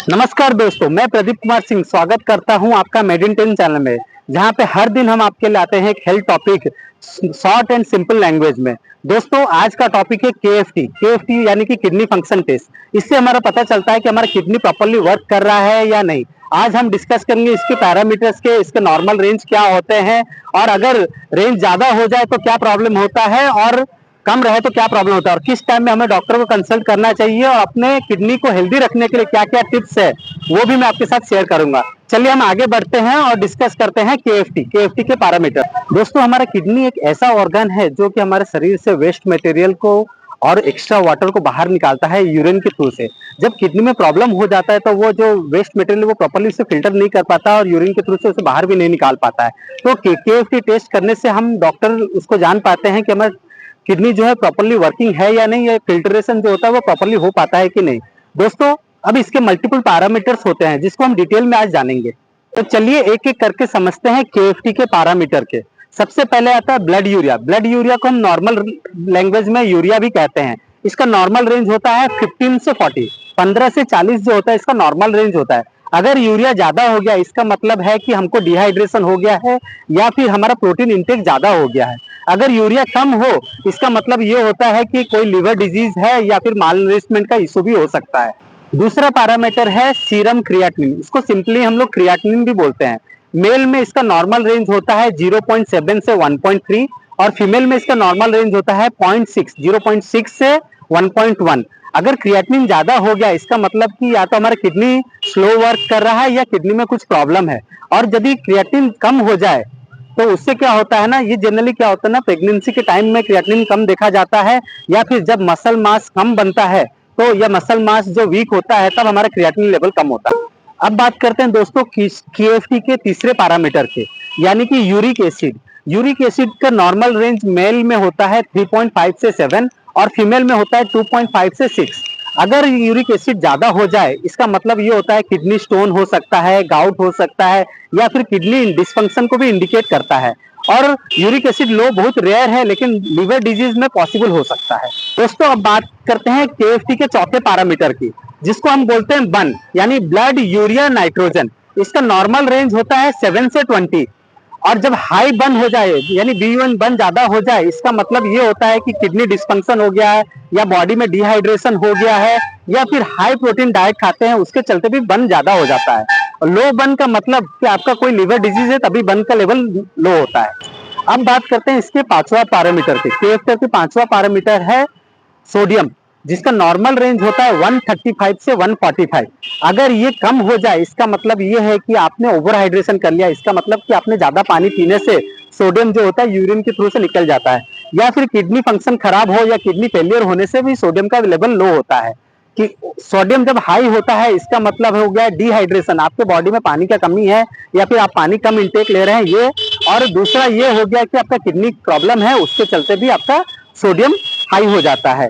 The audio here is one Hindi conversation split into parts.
नमस्कार दोस्तों, मैं प्रदीप कुमार सिंह स्वागत करता हूं आपका मेड इन 10 चैनल में, जहां पे हर दिन हम आपके लिए आते हैं एक health topic short and simple language में। दोस्तों, आज का टॉपिक है केएफटी यानी कि किडनी फंक्शन टेस्ट। इससे हमारा पता चलता है कि हमारा किडनी प्रॉपर्ली वर्क कर रहा है या नहीं। आज हम डिस्कस करेंगे इसके पैरामीटर्स के, इसके नॉर्मल रेंज क्या होते हैं, और अगर रेंज ज्यादा हो जाए तो क्या प्रॉब्लम होता है, और कम रहे तो क्या प्रॉब्लम होता है, और किस टाइम में हमें डॉक्टर को कंसल्ट करना चाहिए, और अपने किडनी को हेल्दी रखने के लिए क्या क्या टिप्स है वो भी मैं आपके साथ शेयर करूंगा। चलिए हम आगे बढ़ते हैं और डिस्कस करते हैं केएफटी के पैरामीटर। दोस्तों, हमारा किडनी एक ऐसा ऑर्गन है जो कि हमारे शरीर से वेस्ट मटेरियल को और एक्स्ट्रा वाटर को बाहर निकालता है यूरिन के थ्रू से। जब किडनी में प्रॉब्लम हो जाता है तो वो जो वेस्ट मटेरियल वो प्रॉपर्ली उसे फिल्टर नहीं कर पाता और यूरिन के थ्रू से उसे बाहर भी नहीं निकाल पाता है। तो केएफटी टेस्ट करने से हम डॉक्टर उसको जान पाते हैं कि हमारे किडनी जो है प्रॉपर्ली वर्किंग है या नहीं, या फिल्ट्रेशन जो होता है वो प्रॉपर्ली हो पाता है कि नहीं। दोस्तों, अब इसके मल्टीपल पैरामीटर्स होते हैं जिसको हम डिटेल में आज जानेंगे। तो चलिए एक एक करके समझते हैं केएफटी के पैरामीटर के। सबसे पहले आता है ब्लड यूरिया। ब्लड यूरिया को हम नॉर्मल लैंग्वेज में यूरिया भी कहते हैं। इसका नॉर्मल रेंज होता है 15 से 40, 15 से 40 जो होता है इसका नॉर्मल रेंज होता है। अगर यूरिया ज्यादा हो गया इसका मतलब है कि हमको डिहाइड्रेशन हो गया है या फिर हमारा प्रोटीन इंटेक ज्यादा हो गया है। अगर यूरिया कम हो इसका मतलब ये होता है कि कोई लिवर डिजीज है या फिर मालनरिशमेंट का इशू भी हो सकता है। दूसरा पैरामीटर है सीरम क्रिएटिनिन। इसको सिंपली हम लोग क्रिएटिनिन भी बोलते हैं। मेल में इसका नॉर्मल रेंज होता है 0.7 से 1.3, और फीमेल में इसका नॉर्मल रेंज होता है 0.6 से 1.1। अगर क्रिएटिनिन ज्यादा हो गया इसका मतलब कि या तो हमारा किडनी स्लो वर्क कर रहा है या किडनी में कुछ प्रॉब्लम है। और यदि क्रिएटिनिन कम हो जाए तो उससे क्या होता है ना, ये जनरली क्या होता है ना, प्रेगनेंसी के टाइम में क्रिएटिनिन कम देखा जाता है, या फिर जब मसल मास कम बनता है तो या मसल मास जो वीक होता है तब हमारा क्रिएटिनिन लेवल कम होता है। अब बात करते हैं दोस्तों केएफटी के तीसरे पैरामीटर के, यानी कि यूरिक एसिड। यूरिक एसिड का नॉर्मल रेंज मेल में होता है 3.5 से 7, और फीमेल में होता है 2.5 से 6। अगर यूरिक एसिड ज्यादा हो जाए इसका मतलब ये होता है किडनी स्टोन हो सकता है, गाउट हो सकता है, या फिर किडनी डिस्फंक्शन को भी इंडिकेट करता है। और यूरिक एसिड लो बहुत रेयर है लेकिन लिवर डिजीज में पॉसिबल हो सकता है। दोस्तों, अब बात करते हैं केएफटी के चौथे पैरामीटर की, जिसको हम बोलते हैं बन, यानी ब्लड यूरिया नाइट्रोजन। इसका नॉर्मल रेंज होता है 7 से 20, और जब हाई बन हो जाए यानी BUN बन ज्यादा हो जाए इसका मतलब ये होता है कि किडनी डिस्फंक्शन हो गया है, या बॉडी में डिहाइड्रेशन हो गया है, या फिर हाई प्रोटीन डाइट खाते हैं उसके चलते भी बन ज्यादा हो जाता है। और लो बन का मतलब कि आपका कोई लिवर डिजीज है तभी बन का लेवल लो होता है। अब बात करते हैं इसके पांचवा पैरामीटर के। केएफटी के पांचवा पैरामीटर है सोडियम, जिसका नॉर्मल रेंज होता है 135 से 145। अगर ये कम हो जाए इसका मतलब ये है कि आपने ओवर हाइड्रेशन कर लिया। इसका मतलब कि आपने ज्यादा पानी पीने से सोडियम जो होता है यूरिन के थ्रू से निकल जाता है, या फिर किडनी फंक्शन खराब हो या किडनी फेलियर होने से भी सोडियम का लेवल लो होता है। कि सोडियम जब हाई होता है इसका मतलब हो गया डिहाइड्रेशन, आपके बॉडी में पानी का कमी है या फिर आप पानी कम इंटेक ले रहे हैं ये। और दूसरा ये हो गया कि आपका किडनी प्रॉब्लम है, उसके चलते भी आपका सोडियम हाई हो जाता है।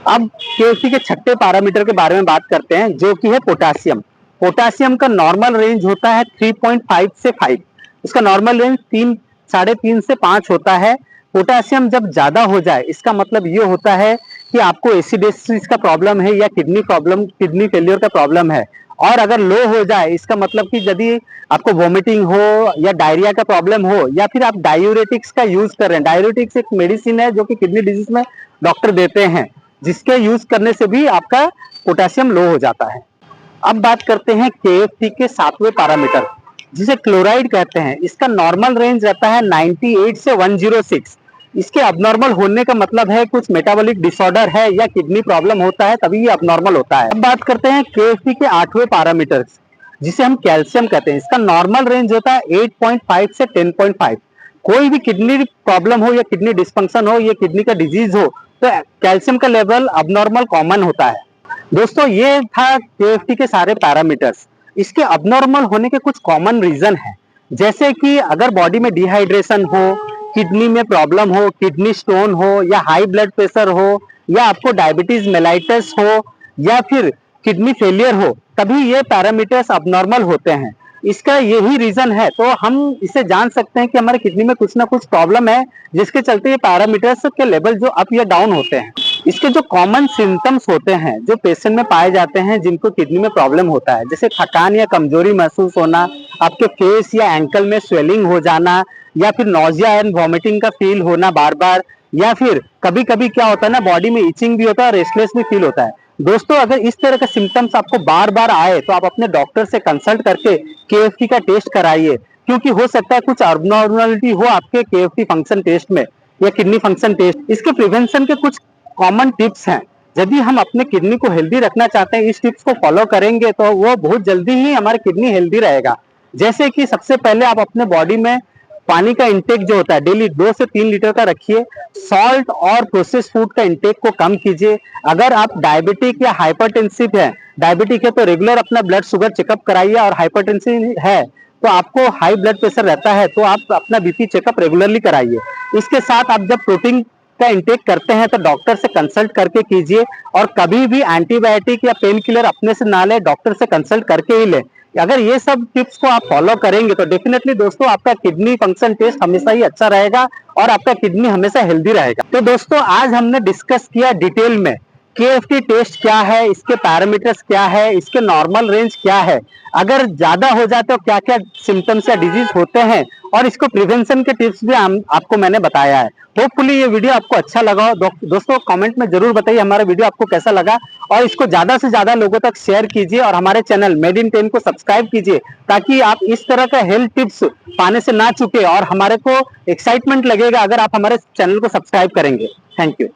अब केएफटी के छठे पैरामीटर के बारे में बात करते हैं, जो कि है पोटासियम। पोटासियम का नॉर्मल रेंज होता है 3.5 से 5। इसका नॉर्मल रेंज 3.5 से 5 होता है। पोटासियम जब ज्यादा हो जाए इसका मतलब ये होता है कि आपको एसिडिटीज का प्रॉब्लम है या किडनी फेलियर का प्रॉब्लम है। और अगर लो हो जाए इसका मतलब कि यदि आपको वोमिटिंग हो या डायरिया का प्रॉब्लम हो, या फिर आप डायूरेटिक्स का यूज कर रहे हैं। डायूरेटिक्स एक मेडिसिन है जो कि किडनी डिजीज में डॉक्टर देते हैं, जिसके यूज करने से भी आपका पोटेशियम लो हो जाता है। अब बात करते हैं केएफटी के सातवें पैरामीटर, जिसे क्लोराइड कहते हैं। इसका नॉर्मल रेंज रहता है 98 से 106। इसके अबनॉर्मल होने का मतलब है कुछ मेटाबॉलिक डिसऑर्डर है या किडनी प्रॉब्लम होता है तभी ये अबनॉर्मल होता है। अब बात करते हैं केएफटी के आठवें पैरामीटर, जिसे हम कैल्शियम कहते हैं। इसका नॉर्मल रेंज होता है 8.5 से 10.5। कोई भी किडनी प्रॉब्लम हो या किडनी डिस्फंक्शन हो या किडनी का डिजीज हो तो कैल्शियम का लेवल अबनॉर्मल कॉमन होता है। दोस्तों, ये था केएफटी के सारे पैरामीटर्स। इसके अबनॉर्मल होने के कुछ कॉमन रीजन है, जैसे कि अगर बॉडी में डिहाइड्रेशन हो, किडनी में प्रॉब्लम हो, किडनी स्टोन हो, या हाई ब्लड प्रेशर हो, या आपको डायबिटीज मेलाइटस हो, या फिर किडनी फेलियर हो, तभी ये पैरामीटर्स अबनॉर्मल होते हैं। इसका यही रीजन है, तो हम इसे जान सकते हैं कि हमारे किडनी में कुछ ना कुछ प्रॉब्लम है जिसके चलते ये पैरामीटर्स के लेवल जो अप या डाउन होते हैं। इसके जो कॉमन सिम्टम्स होते हैं जो पेशेंट में पाए जाते हैं जिनको किडनी में प्रॉब्लम होता है, जैसे थकान या कमजोरी महसूस होना, आपके फेस या एंकल में स्वेलिंग हो जाना, या फिर नोजिया एंड वॉमिटिंग का फील होना बार बार, या फिर कभी कभी क्या होता है ना, बॉडी में इचिंग भी होता है और रेस्टलेस भी फील होता है। दोस्तों, अगर इस तरह का सिम्टम्स आपको बार बार आए तो आप अपने डॉक्टर से कंसल्ट करके केएफटी का टेस्ट कराइए, क्योंकि हो सकता है कुछ अबनॉर्मलिटी हो आपके केएफटी फंक्शन टेस्ट में या किडनी फंक्शन टेस्ट। इसके प्रिवेंशन के कुछ कॉमन टिप्स हैं। यदि हम अपने किडनी को हेल्दी रखना चाहते हैं, इस टिप्स को फॉलो करेंगे तो वो बहुत जल्दी ही हमारी किडनी हेल्दी रहेगा। जैसे कि सबसे पहले आप अपने बॉडी में पानी का इंटेक जो होता है डेली 2 से 3 लीटर का रखिए। सॉल्ट और प्रोसेस फूड का इंटेक को कम कीजिए। अगर आप डायबिटिक या हाइपरटेंसिव है, डायबिटिक है तो रेगुलर अपना ब्लड शुगर चेकअप कराइए, और हाइपरटेंसिव है तो आपको हाई ब्लड प्रेशर रहता है तो आप अपना बीपी चेकअप रेगुलरली कराइए। इसके साथ आप जब प्रोटीन का इंटेक करते हैं तो डॉक्टर से कंसल्ट करके कीजिए, और कभी भी एंटीबायोटिक या पेन किलर अपने से ना ले, डॉक्टर से कंसल्ट करके ही ले। अगर ये सब टिप्स को आप फॉलो करेंगे तो डेफिनेटली दोस्तों आपका किडनी फंक्शन टेस्ट हमेशा ही अच्छा रहेगा और आपका किडनी हमेशा हेल्दी रहेगा। तो दोस्तों, आज हमने डिस्कस किया डिटेल में केएफटी टेस्ट क्या है, इसके पैरामीटर्स क्या है, इसके नॉर्मल रेंज क्या है, अगर ज्यादा हो जाए तो क्या क्या सिम्टम्स या डिजीज होते हैं, और इसको प्रिवेंशन के टिप्स भी आपको मैंने बताया है। होपफुली ये वीडियो आपको अच्छा लगा हो। दोस्तों, कमेंट में जरूर बताइए हमारा वीडियो आपको कैसा लगा, और इसको ज्यादा से ज्यादा लोगों तक शेयर कीजिए, और हमारे चैनल मेड इन 10 को सब्सक्राइब कीजिए, ताकि आप इस तरह का हेल्थ टिप्स पाने से ना चुके, और हमारे को एक्साइटमेंट लगेगा अगर आप हमारे चैनल को सब्सक्राइब करेंगे। Thank you.